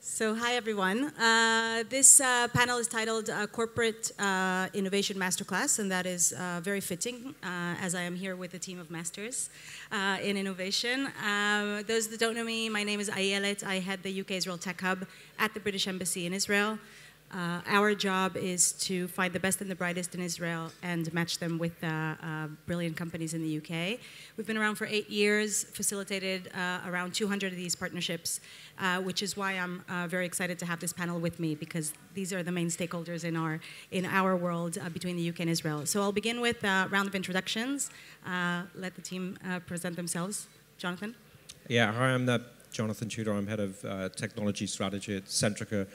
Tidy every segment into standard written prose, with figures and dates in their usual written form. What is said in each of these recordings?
So hi everyone. This panel is titled Corporate Innovation Masterclass, and that is very fitting as I am here with a team of masters in innovation. Those that don't know me, my name is Elad. I head the UK-Israel Tech Hub at the British Embassy in Israel. Our job is to find the best and the brightest in Israel and match them with brilliant companies in the UK. We've been around for 8 years, facilitated around 200 of these partnerships, which is why I'm very excited to have this panel with me, because these are the main stakeholders in our world between the UK and Israel. So I'll begin with a round of introductions. Let the team present themselves. Jonathan? Yeah, hi, I'm Jonathan Tudor. I'm head of technology strategy at Centrica,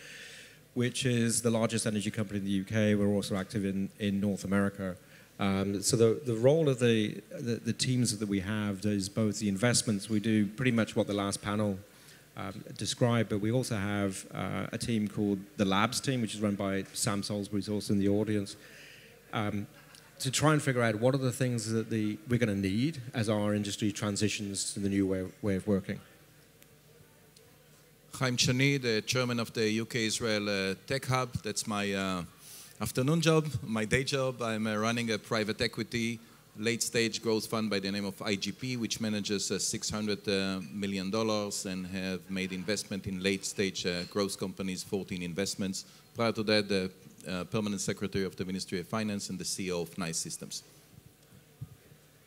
which is the largest energy company in the UK. We're also active in North America. So the role of the teams that we have is both the investments. We do pretty much what the last panel described, but we also have a team called the Labs team, which is run by Sam Salisbury, who's also in the audience, to try and figure out what are the things that we're going to need as our industry transitions to the new way of working. Chaim Chani, the chairman of the UK-Israel Tech Hub. That's my afternoon job, my day job. I'm running a private equity late-stage growth fund by the name of IGP, which manages $600 million and have made investment in late-stage growth companies, 14 investments. Prior to that, the permanent secretary of the Ministry of Finance and the CEO of NICE Systems.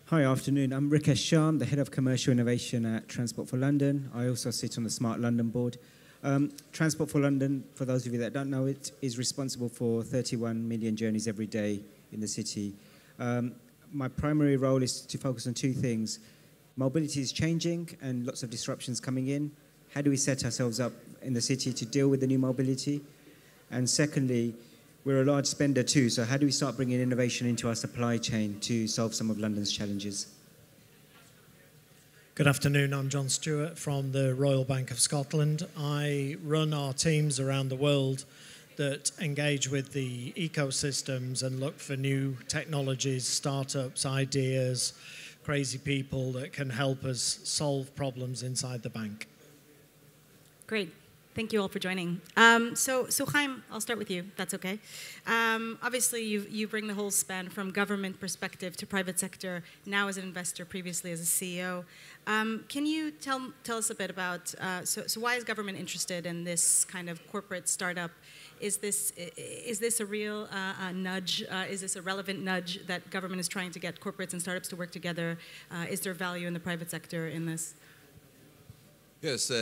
Hi, afternoon. I'm Rikesh Shah, I'm the Head of Commercial Innovation at Transport for London. I also sit on the Smart London board. Transport for London, for those of you that don't know it, is responsible for 31 million journeys every day in the city. My primary role is to focus on two things. Mobility is changing and lots of disruptions coming in. How do we set ourselves up in the city to deal with the new mobility? And secondly, we're a large spender too, so how do we start bringing innovation into our supply chain to solve some of London's challenges? Good afternoon, I'm John Stewart from the Royal Bank of Scotland. I run our teams around the world that engage with the ecosystems and look for new technologies, startups, ideas, crazy people that can help us solve problems inside the bank. Great. Thank you all for joining. So Chaim, I'll start with you, if that's okay. Obviously, you bring the whole span from government perspective to private sector, now as an investor, previously as a CEO. Can you tell us a bit about, so why is government interested in this kind of corporate startup? Is this a real nudge? Is this a relevant nudge that government is trying to get corporates and startups to work together? Is there value in the private sector in this? Yes,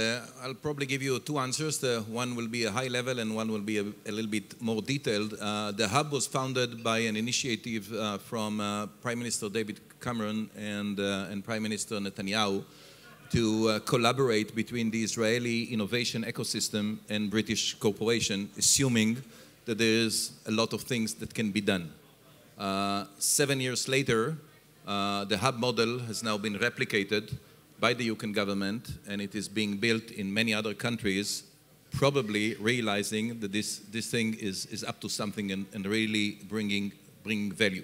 I'll probably give you two answers. One will be a high level and one will be a little bit more detailed. The hub was founded by an initiative from Prime Minister David Cameron and Prime Minister Netanyahu to collaborate between the Israeli innovation ecosystem and British corporation, assuming that there is a lot of things that can be done. 7 years later, the hub model has now been replicated by the UK government, and it is being built in many other countries, probably realizing that this thing is up to something and really bringing value.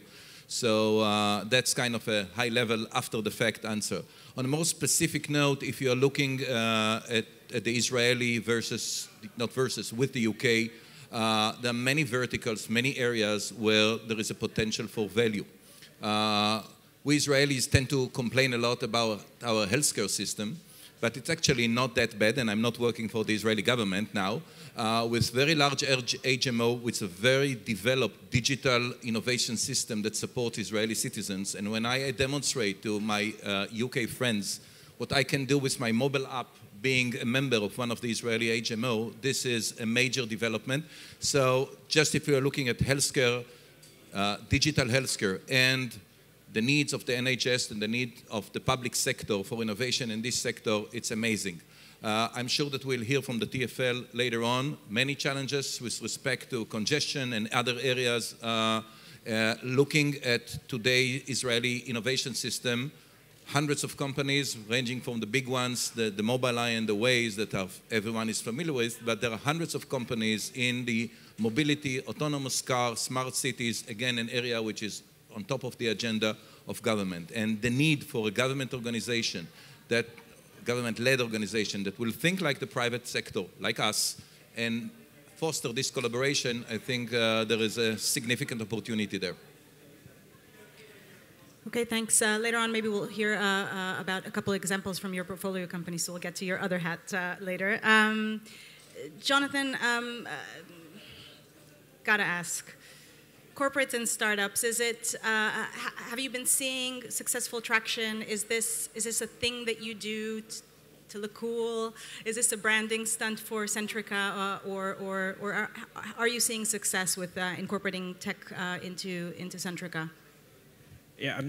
So that's kind of a high-level, after-the-fact answer. On a more specific note, if you are looking at the Israeli with the UK, there are many verticals, many areas where there is a potential for value. We Israelis tend to complain a lot about our healthcare system, but it's actually not that bad, and I'm not working for the Israeli government now, with very large HMO, with a very developed digital innovation system that supports Israeli citizens. And when I demonstrate to my UK friends what I can do with my mobile app, being a member of one of the Israeli HMO, this is a major development. So just if you're looking at healthcare, digital healthcare, and the needs of the NHS and the need of the public sector for innovation in this sector, it's amazing. I'm sure that we'll hear from the TfL later on many challenges with respect to congestion and other areas. Looking at today's Israeli innovation system, hundreds of companies ranging from the big ones, the Mobileye and the Waze that everyone is familiar with, but there are hundreds of companies in the mobility, autonomous cars, smart cities, again, an area which is on top of the agenda of government. And the need for a government organization that government-led organization that will think like the private sector, like us, and foster this collaboration, I think there is a significant opportunity there. Okay, thanks. Later on, maybe we'll hear about a couple examples from your portfolio company, so we'll get to your other hat later. Jonathan, gotta ask, corporates and startups, is it, have you been seeing successful traction? Is this a thing that you do to look cool? Is this a branding stunt for Centrica, or are you seeing success with incorporating tech into Centrica? Yeah,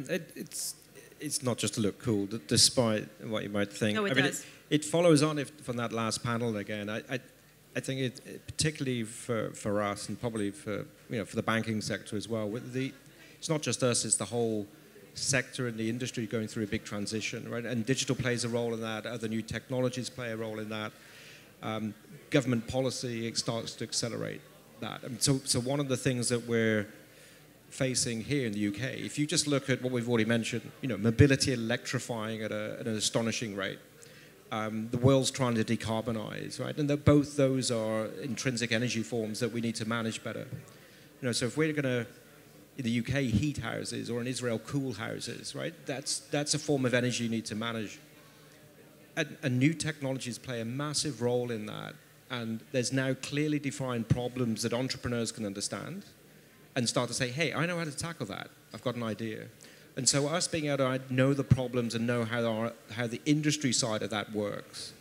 it's not just to look cool, despite what you might think. No, it does. It follows on from that last panel again. I think it particularly for us and probably for the banking sector as well. It's not just us; it's the whole sector and the industry going through a big transition, right? And digital plays a role in that. Other new technologies play a role in that. Government policy starts to accelerate that. And so one of the things that we're facing here in the UK, if you just look at what we've already mentioned, mobility electrifying at an astonishing rate. The world's trying to decarbonize, right? And both those are intrinsic energy forms that we need to manage better. So if we're going to, in the UK, heat houses, or in Israel, cool houses, right? That's a form of energy you need to manage. And new technologies play a massive role in that. And there's now clearly defined problems that entrepreneurs can understand and start to say, hey, I know how to tackle that. I've got an idea. And so us being able to know the problems and know how the industry side of that works,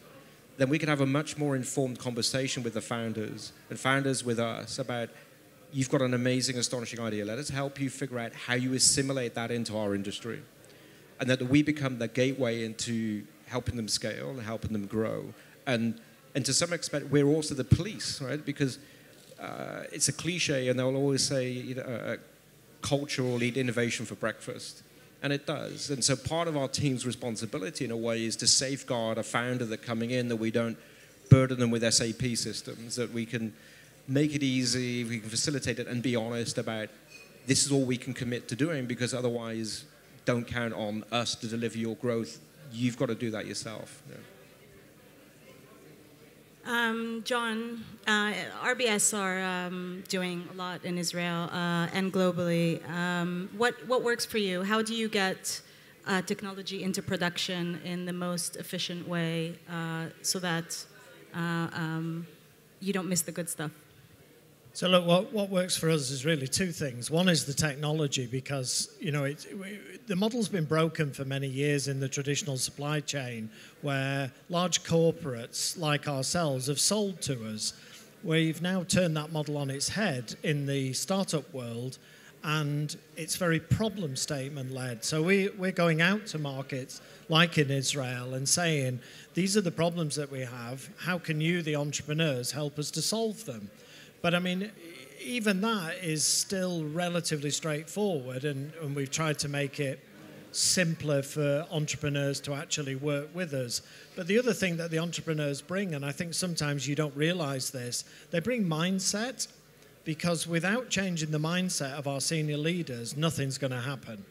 then we can have a much more informed conversation with the founders and founders with us about, you've got an amazing, astonishing idea. Let us help you figure out how you assimilate that into our industry. And that we become the gateway into helping them scale and helping them grow. And to some extent, we're also the police, right? Because it's a cliche, and they'll always say, culture will eat innovation for breakfast. And it does. And so part of our team's responsibility, in a way, is to safeguard a founder that coming in, that we don't burden them with SAP systems, that we can make it easy, we can facilitate it, and be honest about this is all we can commit to doing, because otherwise, don't count on us to deliver your growth. You've got to do that yourself. Yeah. John, RBS are doing a lot in Israel and globally. What works for you? How do you get technology into production in the most efficient way so that you don't miss the good stuff? So look, what works for us is really two things. One is the technology, because the model's been broken for many years in the traditional supply chain, where large corporates like ourselves have sold to us. We've now turned that model on its head in the startup world, and it's very problem statement led. So we're going out to markets like in Israel and saying, these are the problems that we have. How can you, the entrepreneurs, help us to solve them? But I mean, even that is still relatively straightforward, and we've tried to make it simpler for entrepreneurs to actually work with us. But the other thing that the entrepreneurs bring, and I think sometimes you don't realize this, they bring mindset, because without changing the mindset of our senior leaders, nothing's going to happen.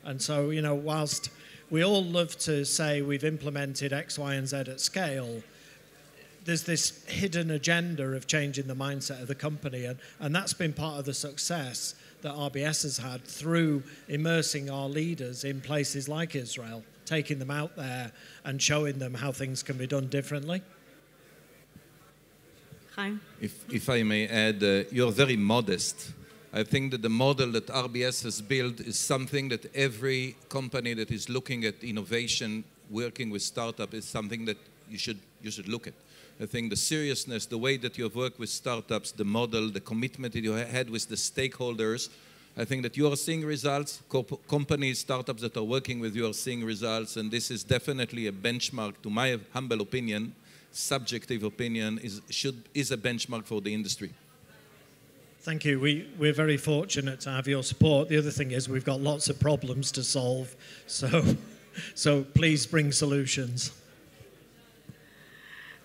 And so, whilst we all love to say we've implemented X, Y, and Z at scale, there's this hidden agenda of changing the mindset of the company, and that's been part of the success that RBS has had through immersing our leaders in places like Israel, taking them out there and showing them how things can be done differently. Chaim? If I may add, you're very modest. I think that the model that RBS has built is something that every company that is looking at innovation, working with startup, is something that you should look at. I think the seriousness, the way that you have worked with startups, the model, the commitment that you had with the stakeholders, I think that you are seeing results. Companies, startups that are working with you are seeing results, and this is definitely a benchmark, to my humble opinion, subjective opinion, is a benchmark for the industry. Thank you. We're very fortunate to have your support. The other thing is we've got lots of problems to solve, so please bring solutions.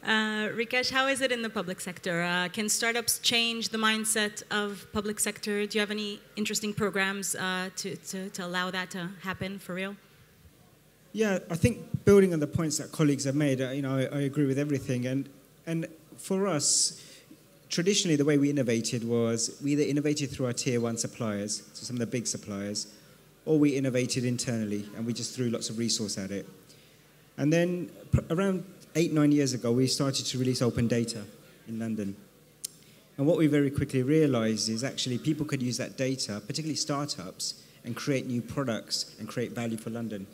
Rikesh, how is it in the public sector? Can startups change the mindset of public sector? Do you have any interesting programs to allow that to happen for real? Yeah, I think building on the points that colleagues have made, I agree with everything. And for us, traditionally, the way we innovated was we either innovated through our tier one suppliers, so some of the big suppliers, or we innovated internally, and we just threw lots of resource at it. And then around 8-9 years ago, we started to release open data in London. And what we very quickly realized is actually people could use that data, particularly startups, and create new products and create value for London.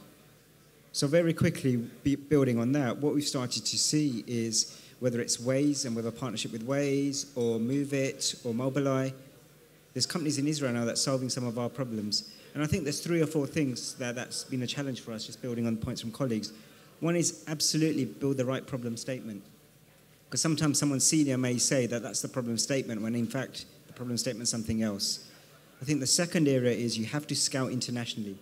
So very quickly, building on that, what we've started to see is whether it's Waze, and we have a partnership with Waze, or Move It, or Mobileye, there's companies in Israel now that's solving some of our problems. And I think there's 3 or 4 things that's been a challenge for us, just building on points from colleagues. One is absolutely build the right problem statement. Because sometimes someone senior may say that that's the problem statement, when in fact, the problem statement is something else. I think the second area is you have to scout internationally.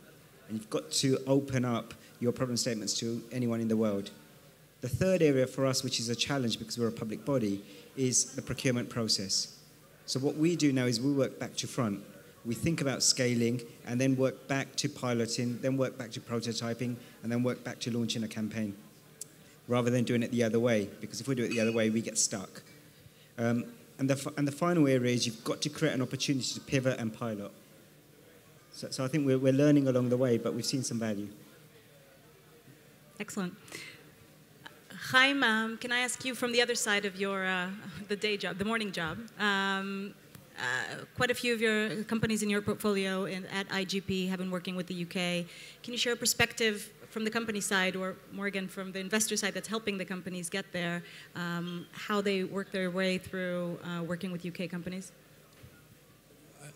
And you've got to open up your problem statements to anyone in the world. The third area for us, which is a challenge because we're a public body, is the procurement process. So what we do now is we work back to front. We think about scaling and then work back to piloting, then work back to prototyping, and then work back to launching a campaign, rather than doing it the other way, because if we do it the other way, we get stuck. And the final area is you've got to create an opportunity to pivot and pilot. So I think we're learning along the way, but we've seen some value. Excellent. Chaim, can I ask you from the other side of your the day job, the morning job? Quite a few of your companies in your portfolio at IGP have been working with the UK. Can you share a perspective from the company side, or more again from the investor side that's helping the companies get there, how they work their way through working with UK companies?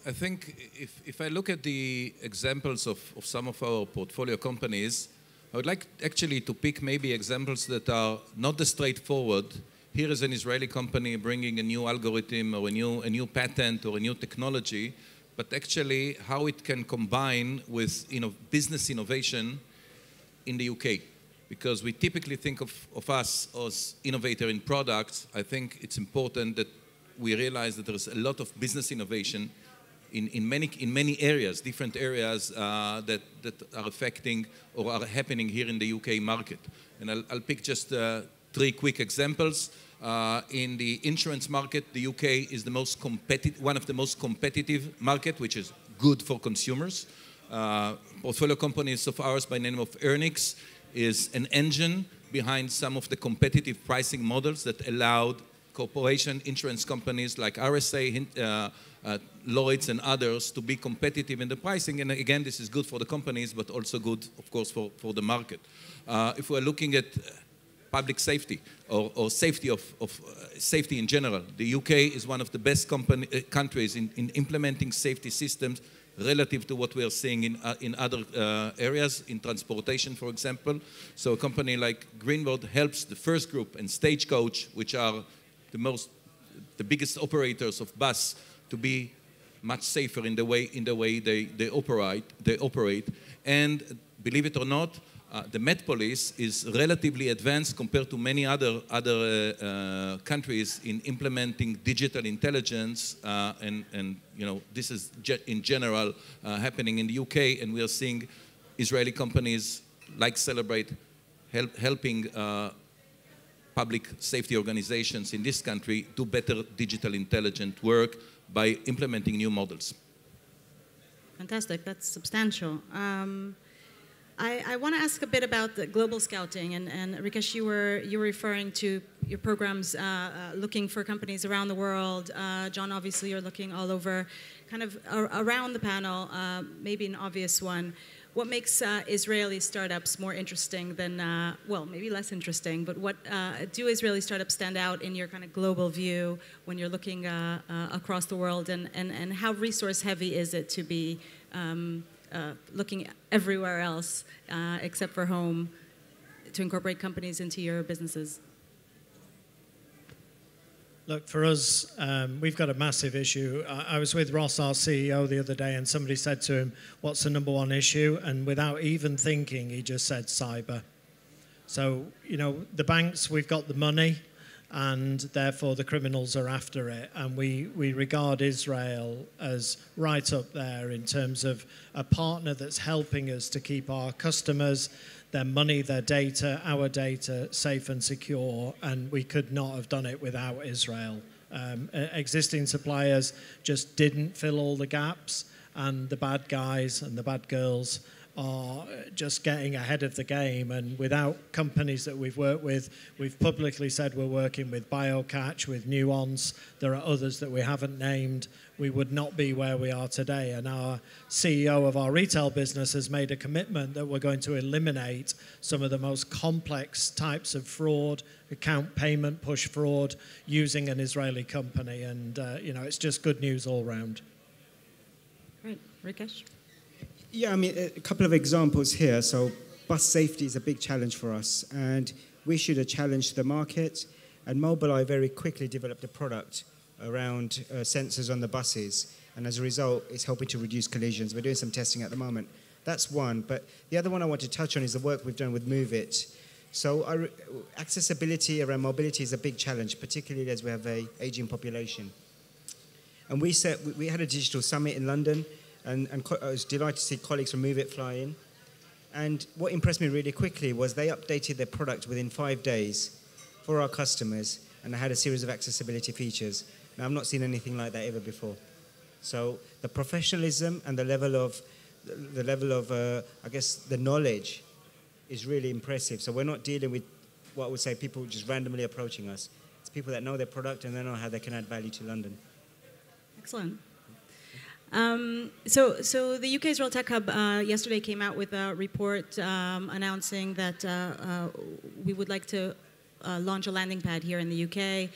I think if I look at the examples of some of our portfolio companies, I would like actually to pick maybe examples that are not as straightforward. Here is an Israeli company bringing a new algorithm or a new patent or a new technology, but actually how it can combine with business innovation in the UK. Because we typically think of us as innovator in products. I think it's important that we realize that there's a lot of business innovation in many areas, different areas that are affecting or are happening here in the UK market. And I'll pick just 3 quick examples. In the insurance market, the UK is one of the most competitive market, which is good for consumers. Portfolio companies of ours by the name of Ernix is an engine behind some of the competitive pricing models that allowed corporation insurance companies like RSA, Lloyd's and others to be competitive in the pricing. And again, this is good for the companies, but also good, of course, for the market. If we're looking at public safety or safety safety in general, the UK is one of the best countries in implementing safety systems relative to what we are seeing in other areas, in transportation, for example. So a company like Greenwood helps the First Group and Stagecoach, which are the biggest operators of bus, to be much safer in the way they operate. And believe it or not, the Met Police is relatively advanced compared to many other countries in implementing digital intelligence, and this is in general happening in the UK, and we are seeing Israeli companies like Celebrate helping public safety organizations in this country do better digital intelligent work by implementing new models. Fantastic, that's substantial. I want to ask a bit about the global scouting, and Rikesh, you were referring to your programs looking for companies around the world. John, obviously, you're looking all over, kind of around the panel. Maybe an obvious one. What makes Israeli startups more interesting than, well, maybe less interesting, but what do Israeli startups stand out in your kind of global view when you're looking across the world, and how resource heavy is it to be looking everywhere else except for home to incorporate companies into your businesses? Look, for us, we've got a massive issue. I was with Ross, our CEO, the other day, and somebody said to him, what's the number one issue? And without even thinking, he just said cyber. So, the banks, we've got the money, and therefore the criminals are after it. And we regard Israel as right up there in terms of a partner that's helping us to keep our customers, their money, their data, our data, safe and secure, and we could not have done it without Israel. Existing suppliers just didn't fill all the gaps, and the bad guys and the bad girls are just getting ahead of the game. And without companies that we've worked with, we've publicly said we're working with BioCatch, with Nuance. There are others that we haven't named. We would not be where we are today. And our CEO of our retail business has made a commitment that we're going to eliminate some of the most complex types of fraud, account payment, push fraud, using an Israeli company. And, it's just good news all round. Right. Rikesh? Yeah, I mean, a couple of examples here. So bus safety is a big challenge for us, and we issued a challenge to the market, and Mobileye very quickly developed a product around sensors on the buses, and as a result, it's helping to reduce collisions. We're doing some testing at the moment. That's one, but the other one I want to touch on is the work we've done with MoveIt. So accessibility around mobility is a big challenge, particularly as we have an aging population. And we had a digital summit in London, and I was delighted to see colleagues from MoveIt fly in. And what impressed me really quickly was they updated their product within 5 days for our customers, and they had a series of accessibility features. Now, I've not seen anything like that ever before. So the professionalism and the level of I guess, the knowledge is really impressive. So we're not dealing with what I would say people just randomly approaching us. It's people that know their product and they know how they can add value to London. Excellent. So the UK Israel Tech Hub yesterday came out with a report announcing that we would like to launch a landing pad here in the UK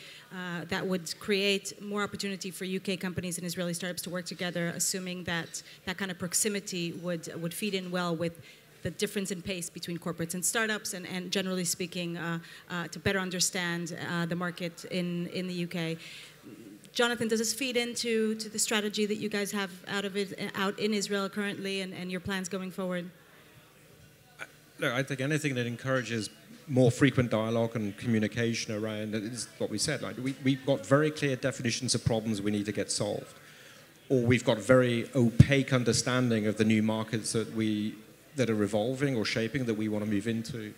that would create more opportunity for UK companies and Israeli startups to work together, assuming that that kind of proximity would feed in well with the difference in pace between corporates and startups, and generally speaking, to better understand the market in the UK. Jonathan, does this feed into the strategy that you guys have out in Israel currently, and your plans going forward? Look, I think anything that encourages more frequent dialogue and communication around it is what we said. Like we've got very clear definitions of problems we need to get solved, or we've got very opaque understanding of the new markets that are evolving or shaping that we want to move into.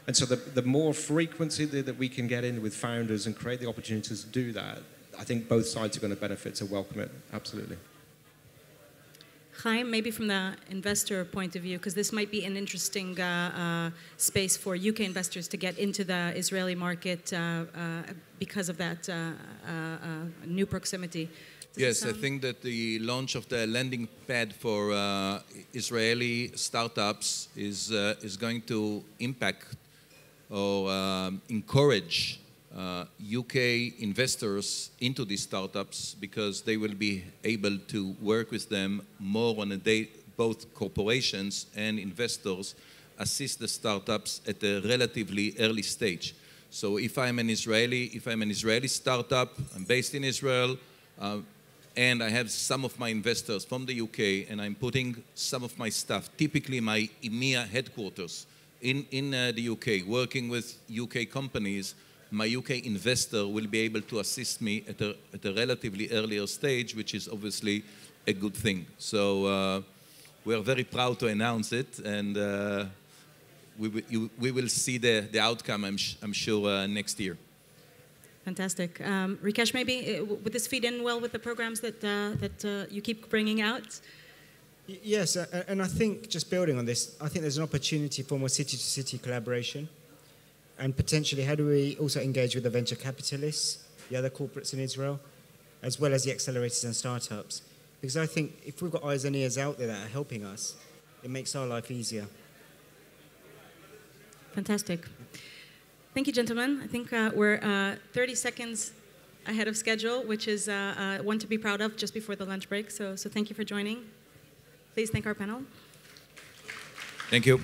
And so the more frequency that we can get in with founders and create the opportunities to do that, I think both sides are going to benefit, so welcome it, absolutely. Chaim, maybe from the investor point of view, because this might be an interesting space for UK investors to get into the Israeli market because of that new proximity. Yes, I think that the launch of the landing pad for Israeli startups is going to impact or encourage UK investors into these startups, because they will be able to work with them more on a day. Both corporations and investors assist the startups at a relatively early stage. So if I'm an Israeli startup, I'm based in Israel, and I have some of my investors from the UK, and I'm putting some of my staff, typically my EMEA headquarters in the UK, working with UK companies, my UK investor will be able to assist me at a relatively earlier stage, which is obviously a good thing. So we are very proud to announce it, and we will see the outcome, I'm sure, next year. Fantastic. Rikesh, maybe would this feed in well with the programs that you keep bringing out? Yes, and I think just building on this, I think there's an opportunity for more city-to-city collaboration. And potentially, how do we also engage with the venture capitalists, the other corporates in Israel, as well as the accelerators and startups? Because I think if we've got eyes and ears out there that are helping us, it makes our life easier. Fantastic. Thank you, gentlemen. I think we're 30 seconds ahead of schedule, which is one to be proud of just before the lunch break. So thank you for joining. Please thank our panel. Thank you.